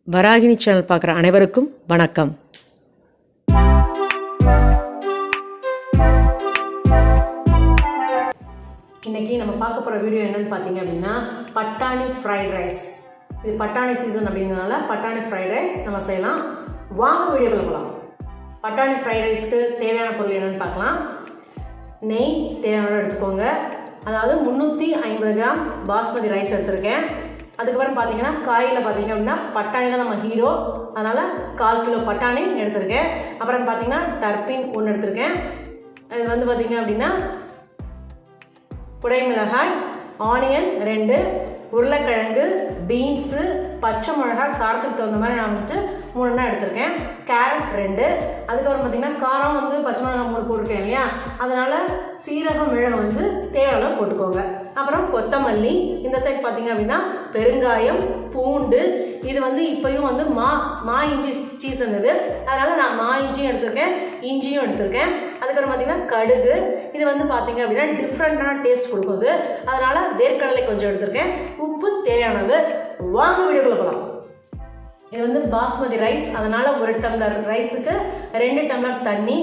Varahini channel பார்க்குற அனைவருக்கும் வணக்கம். இன்றைக்கி நம்ம பார்க்க போகிற வீடியோ என்னென்னு பார்த்தீங்க அப்படின்னா பட்டாணி ஃப்ரைட் ரைஸ். இது பட்டாணி சீசன் அப்படிங்கிறதுனால பட்டாணி ஃப்ரைட் ரைஸ் நம்ம செய்யலாம். வாங்க வீடியோக்குள்ள போகலாம். பட்டாணி ஃப்ரைட் ரைஸ்க்கு தேவையான பொருள் என்னென்னு பார்க்கலாம். நெய் தேவையான எடுத்துக்கோங்க. அதாவது 350 கிராம் பாஸ்மதி ரைஸ் எடுத்திருக்கேன். அதுக்கப்புறம் பார்த்தீங்கன்னா காயில் பார்த்தீங்க அப்படின்னா பட்டாணி தான் நம்ம ஹீரோ, அதனால் 1/4 கிலோ பட்டாணி எடுத்திருக்கேன். அப்புறம் பார்த்தீங்கன்னா டர்பின் 1 எடுத்திருக்கேன். அது வந்து பார்த்தீங்க அப்படின்னா குடைமிளகாய், ஆனியன் 2, உருளைக்கிழங்கு, பீன்ஸு, பச்சை மிளகாய் காரத்துக்கு தகுந்த மாதிரி நான் வந்துட்டு 3 எடுத்திருக்கேன். கேரட் 2. அதுக்கப்புறம் பார்த்திங்கன்னா காரம் வந்து பச்சை மிளகாய் 3 போட்டிருக்கேன் இல்லையா, அதனால் சீரகம் மிளகு வந்து தேவையான போட்டுக்கோங்க. அப்புறம் கொத்தமல்லி, இந்த சைட் பார்த்திங்க அப்படின்னா பெருங்காயம், பூண்டு. இது வந்து இப்போயும் வந்து மா இஞ்சி சீசன் இது, அதனால் நான் மா இஞ்சியும் எடுத்திருக்கேன், இஞ்சியும் எடுத்திருக்கேன். அதுக்கப்புறம் பார்த்திங்கன்னா கடுகு. இது வந்து பார்த்திங்க அப்படின்னா டிஃப்ரெண்ட்டான டேஸ்ட் கொடுக்குது, அதனால் வேர்க்கடலை கொஞ்சம் எடுத்திருக்கேன். உப்பு தேவையானது. வாங்க வீடியோக்குள்ள போகலாம். இது வந்து பாஸ்மதி ரைஸ், அதனால் 1 டம்ளர் ரைஸுக்கு 2 டம்ளர் தண்ணி.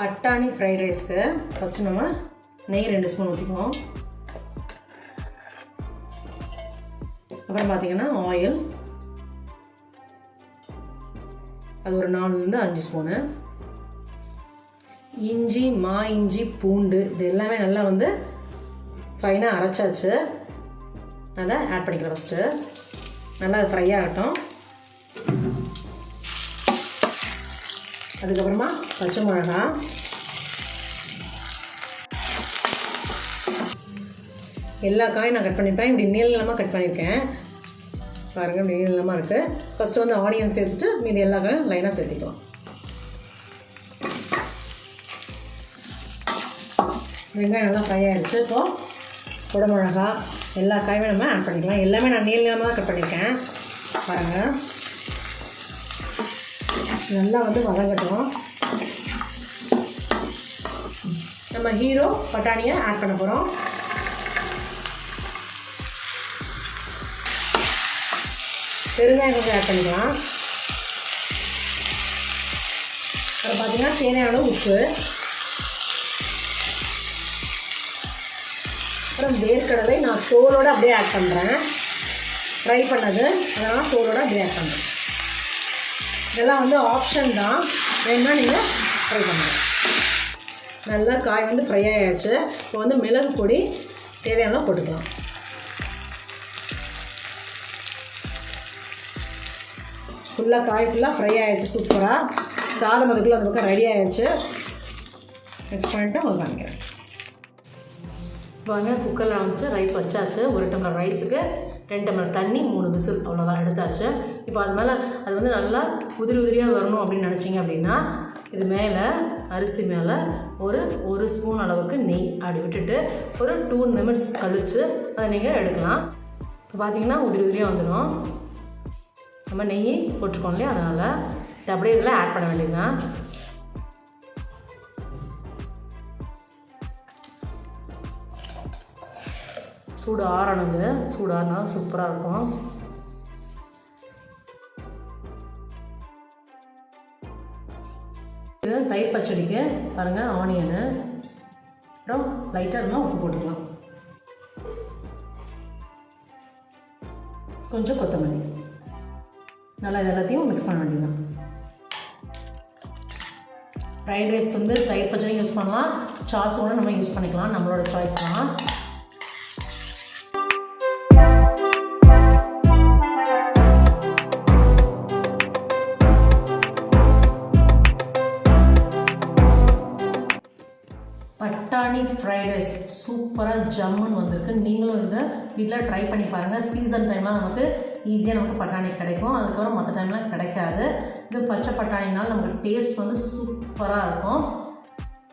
பட்டாணி ஃப்ரைட் ரைஸ்க்கு ஃபஸ்ட்டு நம்ம நெய் 2 ஸ்பூன் ஊற்றிக்குவோம். அப்புறம் பார்த்தீங்கன்னா ஆயில், அது ஒரு 4-5 ஸ்பூனு. இஞ்சி, மா இஞ்சி, பூண்டு இது எல்லாமே நல்லா வந்து ஃபைனாக அரைச்சாச்சு. அதை ஆட் பண்ணிக்கிறேன். ஃபஸ்ட்டு நல்லா அது ஃப்ரை ஆகட்டும். அதுக்கப்புறமா பச்சை மிளகா, எல்லா காயும் நான் கட் பண்ணிப்பேன். இப்படி நீளமாக கட் பண்ணியிருக்கேன் பாருங்கள், இப்படி நீளமாக இருக்குது. ஃபஸ்ட்டு வந்து ஆனியன் சேர்த்துட்டு மீதி எல்லா காயும் லைனாக சேர்த்திக்கலாம். வெங்காயம் நல்லா ஃப்ரை ஆகிடுச்சு. இப்போது குடமிளகா எல்லா காயுமே நம்ம ஆட் பண்ணிக்கலாம். எல்லாமே நான் நீளமாக தான் கட் பண்ணியிருக்கேன் பாருங்கள். நல்லா வந்து வதங்கட்டும். நம்ம ஹீரோ பட்டாணியை ஆட் பண்ண போகிறோம். பெருங்காயம் கொஞ்சம் ஆட் பண்ணிக்கலாம். அப்புறம் பார்த்தீங்கன்னா தேவையான உப்பு, அப்புறம் வேர்க்கடலை நான் தோலோடு அப்படியே ஆட் பண்ணுறேன். ஃப்ரை பண்ணது, அதனால் தோலோடு அப்படியே ஆட் பண்ணுறேன். இதெல்லாம் வந்து ஆப்ஷன் தான், வேணுன்னா நீங்கள் ஃப்ரை பண்ணுங்கள். நல்லா காய் வந்து ஃப்ரை ஆகிடுச்சு. இப்போ வந்து மிளகு பொடி தேவையான போட்டுக்கலாம். ஃபுல்லாக காய் ஃபுல்லாக ஃப்ரை ஆகிடுச்சு. சூப்பராக சாதம் அதுக்குள்ளே அந்த பக்கம் ரெடி ஆகிடுச்சு. மிக்ஸ் பண்ணிவிட்டு உங்களுக்கு காமிக்கிறேன். இப்போ வந்து குக்கரில் வந்து ரைஸ் வச்சாச்சு. 1 டம்ளர் ரைஸுக்கு 2 டம்ளர் தண்ணி, 3 விசில் அவ்வளோதான் எடுத்தாச்சு. இப்போ அது மேலே அது வந்து நல்லா உதிரியாக வரணும் அப்படின்னு நினச்சிங்க அப்படின்னா இது மேலே அரிசி மேலே ஒரு ஸ்பூன் அளவுக்கு நெய் அப்படி விட்டுட்டு ஒரு 2 நிமிட்ஸ் கழித்து அதை நீங்கள் எடுக்கலாம். இப்போ பார்த்தீங்கன்னா உதிரியாக வந்துடும். நம்ம நெய் போட்டிருக்கோம் இல்லையா, அதனால் இது அப்படியே இதில் ஆட் பண்ண வேண்டியதுதான். சூடு ஆறணுங்க. சூடு ஆறினா சூப்பராக இருக்கும். இது தயிர் பச்சடிக்கு பாருங்கள், ஆனியனு, அப்புறம் லைட்டாக இருந்தால் உப்பு போட்டுக்கலாம், கொஞ்சம் கொத்தமல்லி, நல்லா இது எல்லாத்தையும் மிக்ஸ் பண்ண வேண்டியதுதான். ஃப்ரைட் ரைஸ் வந்து தயிர் பச்சடி யூஸ் பண்ணலாம், சாஸோடு நம்ம யூஸ் பண்ணிக்கலாம், நம்மளோட சாய்ஸ் தான். பட்டாணி ஃப்ரைட் ரைஸ் சூப்பர். சூப்பராக ஜம்முன்னு வந்திருக்கு. நீங்களும் இதை வீட்டில் ட்ரை பண்ணி பாருங்கள். சீசன் டைம்லாம் நமக்கு ஈஸியாக நமக்கு பட்டாணி கிடைக்கும். அதுக்கப்புறம் மற்ற டைம்லாம் கிடைக்காது. இது பச்சை பட்டாணினால் நமக்கு டேஸ்ட் வந்து சூப்பராக இருக்கும்.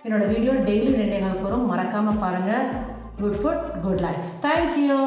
என்னோடய வீடியோ டெய்லி 2 வரும். மறக்காமல் பாருங்கள். Good food good life. Thank you.